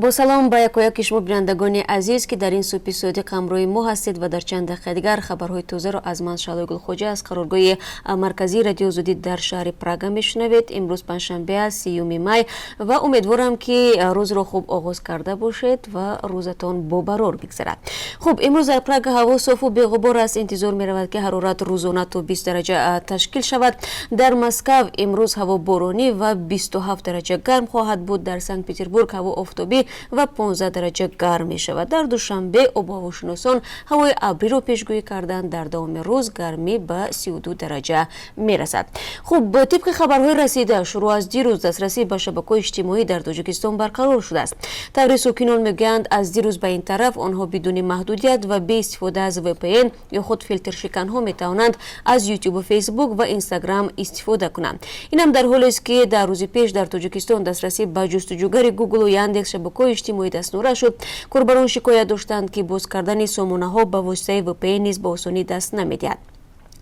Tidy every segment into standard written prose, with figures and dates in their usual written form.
با سلام به یک شما بینندگان عزیز که در این سوپی صادق همراه ما هستید و در چند دقیقه دیگر خبرهای تازه را از من شالای گلخوجه از قرارگاه مرکزی رادیو زودی در شهر پراگ میشنوید. امروز پنجشنبه 30 می و امیدوارم که روز را خوب آغاز کرده باشید و روزتان با برار بگذرد. خب امروز در پراگ هوا صاف و بی‌غبار است. انتظار می رود که حرارت روزانه تا 20 درجه تشکیل شود. در مسکو امروز هوا بارانی و 27 درجه گرم خواهد بود. در سنت پترزبورگ هوا آفتابی و 15 درجه گرم می شود. در دوشنبه آب و هواشناسان هوای ابری را پیشگویی کردند. در دوام روز گرمی به 32 درجه می رسد. خب طبق خبرهای رسیده شروع از دیروز دسترسی به شبکه‌های اجتماعی در تاجیکستان برقرار شده است. تبریز ساکنان میگویند از دیروز به این طرف آنها بدون محدودیت و به استفاده از VPN یا خود فیلتر شکن ها می توانند از یوتیوب و فیسبوک و اینستاگرام استفاده کنند. این هم در حالی است که در روز پیش در تاجیکستان دسترسی به جستجوگر گوگل و یاندکس شبکه‌های اجتماعی دستنوره شد. کاربران شکایت داشتند که باز کردن سامانه ها به واسطه VPN نیز به آسانی دست نمی‌دهد.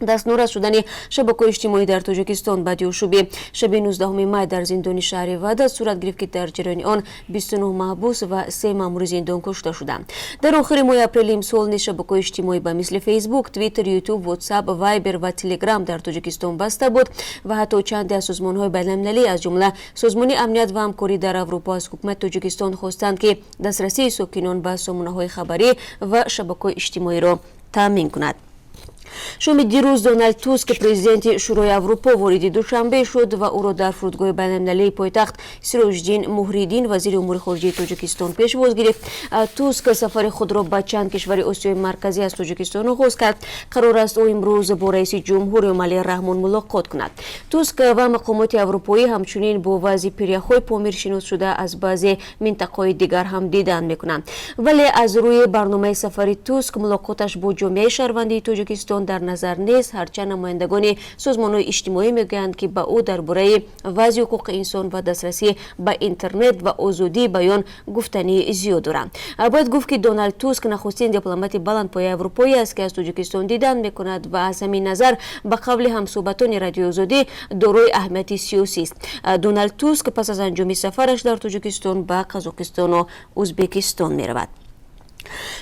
دستنوره شدن شبکه‌های اجتماعی در تاجیکستان بعد یوشوبی شب 19 می در زندان شهر وعده صورت گرفت که در جریان آن 29 محبوس و 3 مأمور زندان کشته شدند. در آخر ماه اپریل امسال نیز شبکه‌های اجتماعی به مثل فیسبوک، توییتر، یوتیوب، واتساپ، وایبر و تلگرام در تاجیکستان بسته بود و حتی چند از سازمان‌های بین‌المللی از جمله سازمان امنیت و همکاری در اروپا از حکومت تاجیکستان خواستند که دسترسی ساکنان به سامانه‌های خبری و شبکه‌های اجتماعی را تامین کند. شام دیروز دونالد توسک پرزیدنت شورای اروپا وارد دوشنبه شد و او را در فرودگاه بین‌المللی پایتخت سیروجدین مهریدین وزیر امور خارجه تاجیکستان پیشواز گرفت. توسک سفر خود را به چند کشور آسیای مرکزی از تاجیکستان آغاز کرد. قرار است او امروز با رئیس جمهور عملی رحمان ملاقات کند. توسک و مقامات اروپایی همچنین با وضع پیری‌های پامیر شناس شده از بعضی مناطق دیگر هم دیدن میکنند. ولی از روی برنامه سفر توسک ملاقاتش با جامعه شهروندی تاجیکستان در نظر نیست، هرچند نمایندگان سازمان‌های اجتماعی میگویند که به او درباره وضع حقوق انسان و دسترسی به اینترنت و آزادی بیان گفتنی زیاد دارند. باید گفت که دونالد توسک نخستین دیپلمات بلندپایه اروپایی است که از تاجیکستان دیدن میکند و از همین نظر به قول همصحبتان رادیو آزادی دارای اهمیت سیاسی است. دونالد توسک پس از انجام سفرش در تاجیکستان به قزاقستان و ازبکستان میرود.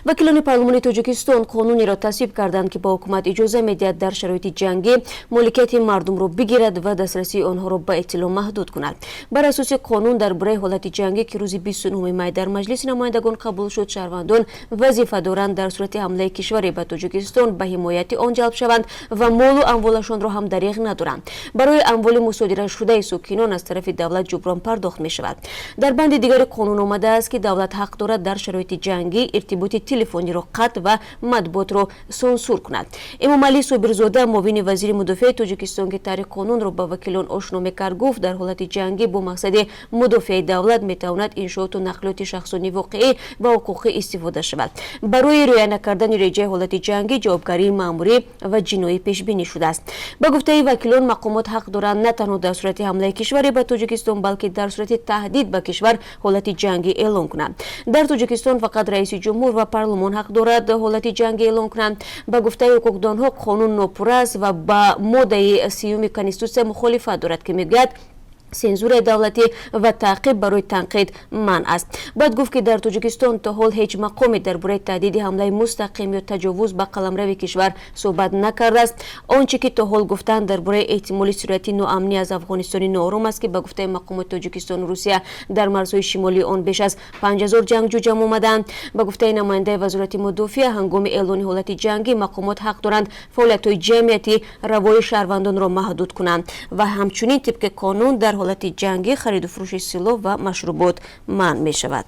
وکیلان پارلمان تاجیکستان قانونی را تصویب کردند که با حکومت اجازه می‌دهد در شرایط جنگی مالکیت مردم را بگیرد و دسترسی آنها را به اطلاع محدود کند. بر اساس قانون درباره حالت جنگی که روز 29 می در مجلس نمایندگان قبول شد، شهروندان وظیفه دارند در صورت حمله کشوری به تاجیکستان به حمایت آن جلب شوند و مال و اموالشان را هم دریغ ندارند. برای اموال مصادره شده ساکنان از طرف دولت جبران پرداخت می شود. در بند دیگر قانون آمده است که دولت حق دارد در شرایط جنگی ارتباط تلفنی را قطع و مطبوعات را سانسور کند. امام علی صابرزاده معاون وزیر مدافع تاجیکستان که طرح قانون را با وکیلان آشنا می‌کرد گفت در حالت جنگی با مقصد مدافع دولت می‌تواند انشاءات و نقلات شخصانی واقعی و حقوقی استفاده شود. برای رعایت نکردن رجای حالت جنگی جوابگری مأموری و جنایی پیش بینی شده است. با گفته وکیلان مقامات حق دارند نه تنها در صورت حمله کشوری به تاجیکستان بلکه در صورت تهدید به کشور حالت جنگی اعلام کنند. در تاجیکستان فقط رئیس جمهور و پارلمان حق دارد حالت جنگی اعلام کنند. با گفته حقوقدانها قانون ناپور است و با ماده 30 کنستیتوسیون مخالفت دارد که میگوید سنزور دولتی و تعقیب برای تنقید منع است. باید گفت که در تاجیکستان تا حال هیچ مقامی درباره تهدید حمله مستقیم یا تجاوز به قلمرو کشور صحبت نکرده است. آنچه که تا حال گفتند درباره احتمالی صورت ناامنی از افغانستان ناآرام است که به گفته مقامات تاجیکستان و روسیه در مرزهای شمالی آن بیش از 5000 جنگجو جمع آمدند. به گفته نماینده وزارت مدافع هنگام اعلان حالت جنگی مقامات حق دارند فعالیت‌های جمعیتی روای شهروندان را محدود کنند و همچنین طبق قانون در حالت جنگی خرید و فروش سلاح و مشروبات منع می شود.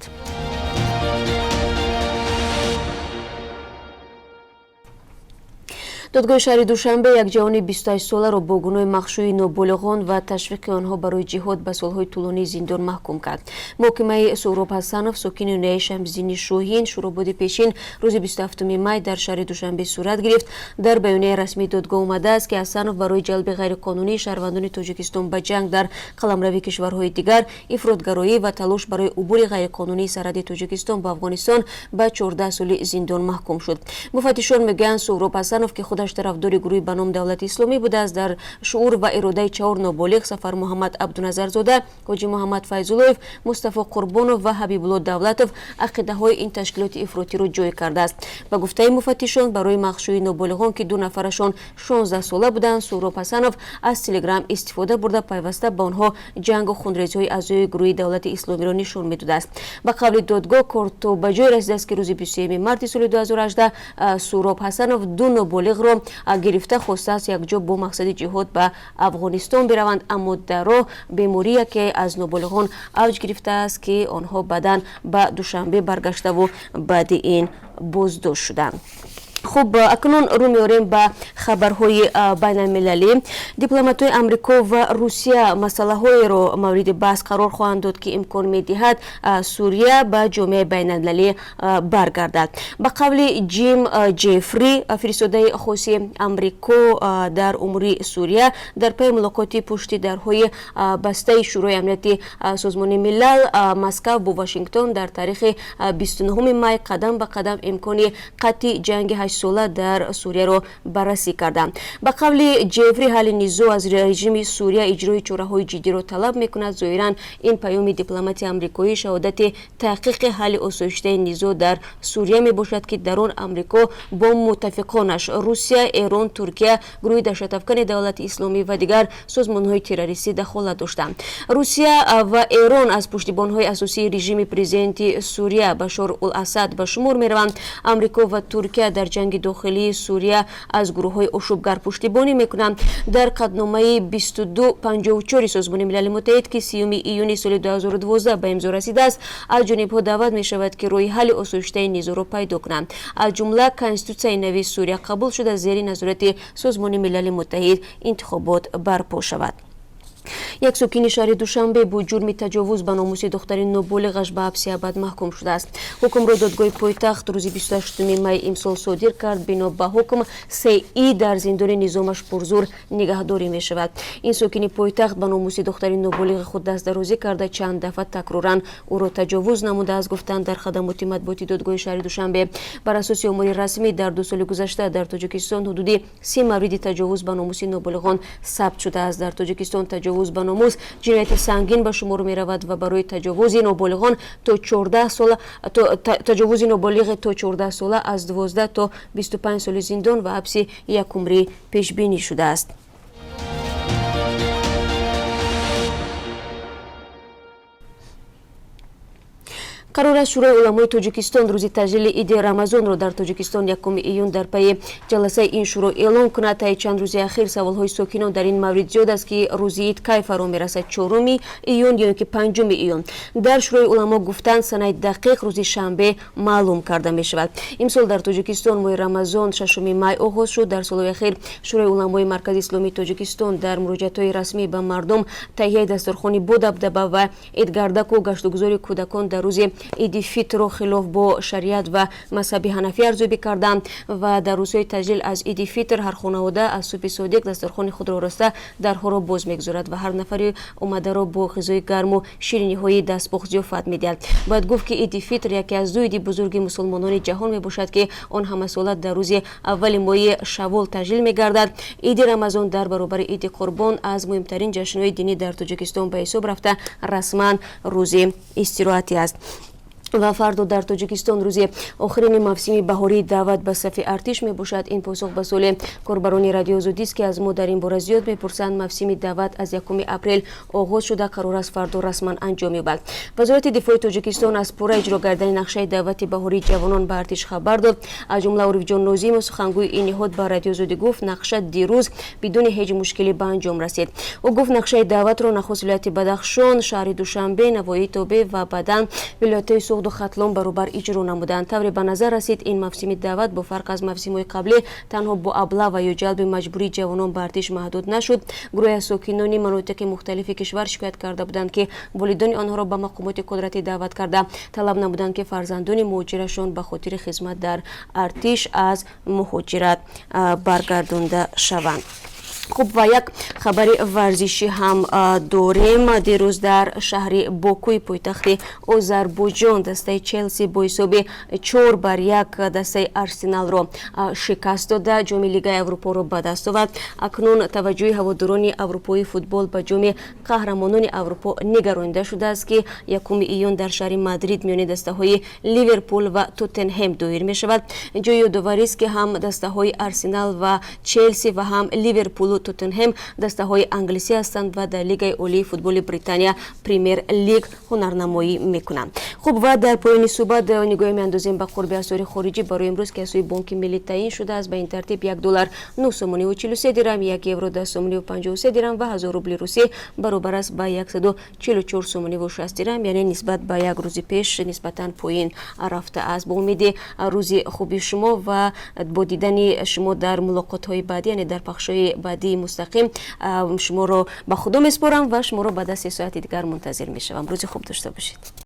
دادگاه شهر دوشنبه یک جوان 28 ساله را با گناه مخشوی نابالغان و تشویق آنها برای جهاد به سالهای طولانی زندان محکوم کرد. محکمه سهراب حسنов ساکن نویه شمس‌دین شاهین شوراباد پیشین روز 27 می در شهر دوشنبه صورت گرفت. در بیانیه رسمی دادگاه آمده است که حسنов برای جلب غیرقانونی شهروندان تاجیکستان به جنگ در قلمرو کشورهای دیگر، افراطگرایی و تلاش برای عبور غیرقانونی سرحد تاجیکستان به افغانستان به 14 سال زندان محکوم شد. مفتشان میگویند سهراب حسنов که خود خودش طرفدار گروه به نام دولت اسلامی بوده است. در شعور و اراده 4 نابالغ سفر محمد عبدالنظرزاده، حاجی محمد فیض‌اللهیف، مصطفی قربانov و حبیب الله دولتov عقیده های این تشکیلات افراطی را جای کرده است. به گفته مفتشان برای مخشوی نابالغان که 2 نفرشان 16 ساله بودند، سهراب حسنов از تلگرام استفاده برده پیوسته به آنها جنگ و خونریزی های اعضای گروه دولت اسلامی را نشان میداده است. به قول دادگاه کار به جای رسیده است که روز 23 مارس سال 2018 سهراب حسنov 2 نابالغ را گرفته خواسته است یک جا با مقصد جهاد به افغانستان بروند، اما در راه بیماری که از نابالغان اوج گرفته است که آنها بعداً به دوشنبه برگشته و بعد این بازداشت شدند. خب اکنون رو میاریم به خبرهای بین المللی. دیپلمات‌های آمریکا و روسیه مسئله های را مورد بحث قرار خواهند داد که امکان می‌دهد سوریه به جامعه بین المللی برگردد. به قول جیم جفری، فرستاده خاصی آمریکا در امور سوریه، در پی ملاقات پشت درهای بسته شورای امنیت سازمان ملل مسکو با واشنگتن در تاریخ 29 می قدم به قدم امکان قطع جنگ 8 ساله در سوریه را بررسی کردند. به قول جفری حل نزاع از رژیم سوریه اجرای چاره‌های جدی را طلب می‌کند. ظاهراً این پیام دیپلمات آمریکایی شهادت تحقیق حل آسایشته نزاع در سوریه میباشد که در آن آمریکا با متفقانش روسیه، ایران، ترکیه، گروه دهشت‌افکن دولت اسلامی و دیگر سازمان‌های تروریستی دخالت داشتند. روسیه و ایران از پشتیبان‌های اساسی رژیم پرزیدنت سوریه بشار الاسد به شمار می‌روند. آمریکا و ترکیه در جنگ داخلی سوریه از گروه‌های اشوبگر پشتیبانی می‌کنند. در قطعنامه 2254 سازمان ملل متحد که 30 ایون سال 2012 به امضا رسیده است، از جانب‌ها دعوت می‌شود که راه حل آسایشته نزاع را پیدا کنند. از جمله کنستیتوسیون نوی سوریه قبول شده زیر نظارت سازمان ملل متحد انتخابات برپا شود. یک ساکن شهر دوشنبه با جرم تجاوز به ناموس دختر نابالغش به حبس ابد محکوم شده است. حکم را دادگاه پایتخت روز 28 می امسال صادر کرد. بنا به حکم 3 ای در زندان نظامش پرزور نگهداری می شود. این ساکن پایتخت به ناموس دختر نابالغ خود دست درازی کرده، چند دفعه تکراراً او را تجاوز نموده است، گفتند در خدمات مطبوعاتی دادگاه شهر دوشنبه. بر اساس آمار رسمی در 2 سال گذشته در تاجیکستان حدود 30 مورد تجاوز به ناموس نابالغان ثبت شده است. در تاجیکستان تجاوز به ناموس جنایت سنگین به شمار می رود و برای تجاوز نابالغان تا 14 سال تجاوز نابالغ تا 14 ساله از 12 تا 25 سال زندان و حبس 1 عمری پیش بینی شده است. قرار است شورای علمای تاجیکستان روز تجلیل عید رمضان را در تاجیکستان 1 ایون در پی جلسه این شورا اعلام کند. طی چند روز اخیر سوالهای ساکنان در این مورد زیاد است که روز عید کی فرا میرسد، 4 ایون یا که 5 ایون. در شورای علما گفتند سنه دقیق روز شنبه معلوم کرده می شود. امسال در تاجیکستان ماه رمضان 6 می آغاز شد. در سال اخیر شورای علمای مرکز اسلامی تاجیکستان در مراجعه‌های رسمی به مردم تهیه دسترخوان با دبدبه و عیدگردک و گشتگذار کودکان در روز عید فطر را خلاف با شریعت و مذهب حنفی ارزیابی کردند و در روزهای تجلیل از عید فطر هر خانواده از صبح صادق دسترخوان خود را راسته درها را باز میگذارد و هر نفری اومده را با غذای گرم و شیرینی های دستپخت ضیافت میدهد. باید گفت که عید فطر یکی از 2 عید بزرگ مسلمانان جهان میباشد که آن همه سالت در روز اول ماه شوال تجلیل میگردد. عید رمضان در برابر عید قربان از مهمترین جشن‌های دینی در تاجیکستان به حساب رفته رسما روز استراحتی است. و فردا در تاجیکستان روز آخرین موسم بهاری دعوت به صف ارتش می باشد. این پاسخ به سوال کاربران رادیو آزادی است که از ما در این باره زیاد میپرسند. موسم دعوت از 1 اپریل آغاز شده، قرار است فردا رسما انجام یابد. وزارت دفاع تاجیکستان از پورا اجرا کردن نقشه دعوت بهاری جوانان به ارتش خبر داد. از جمله عارف جان ناظم سخنگوی این نهاد به رادیو آزادی گفت نقشه دیروز بدون هیچ مشکلی به انجام رسید. او گفت نقشه دعوت را نخست ولایت بدخشان، شهر دوشنبه، نواحی توبه و بعداً ولایت سوخت و ختلان برابر اجرا نمودند. طوری به نظر رسید این موسم دعوت با فرق از موسم‌های قبلی تنها با ابلاغ و یا جلب مجبوری جوانان به ارتش محدود نشد. گروه از ساکنان مناطق مختلف کشور شکایت کرده بودند که والدین آنها را به مقامات قدرتی دعوت کرده طلب نمودند که فرزندان مهاجرشان به خاطر خدمت در ارتش از مهاجرت برگردانده شوند. خب و یک خبر ورزشی هم داریم. دیروز در شهر باکوی پایتخت آذربایجان دسته چلسی با حساب 4-1 دسته آرسنال را شکست داده جام لیگ اروپا را به دست آورد. اکنون توجه هواداران اروپایی فوتبال به جام قهرمانان اروپا نگرانیده شده است که 1 ایون در شهر مادرید میان دسته های لیورپول و توتنهم دایر می شود. جای یادآوری است که هم دسته های آرسنال و چلسی و هم لیورپول و توتنهم دسته های انگلیسی هستند و در لیگ عالی فوتبال بریتانیا پریمیر لیگ هنرنمایی میکنند. خب و در پایان صحبت نگاهی میاندازیم به قرب اسعار خارجی برای امروز که از سوی بانک ملی تعیین شده است. به این ترتیب 1 دلار 9 سومانی و 43 درهم، 1 یورو 10 سومانی و 53 درهم و 1000 روبل روسی برابر است با 144 سومانی و 60 درهم، یعنی نسبت به یک روز پیش نسبتا پایین رفته است. با امید روز خوبی شما و با دیدن شما در ملاقات های بعدی، یعنی در پخش های بعدی مستقیم، شما رو به خدا میسپارم و شما رو بعد از 3 ساعت دیگر منتظر میشم. روز خوب داشته باشید.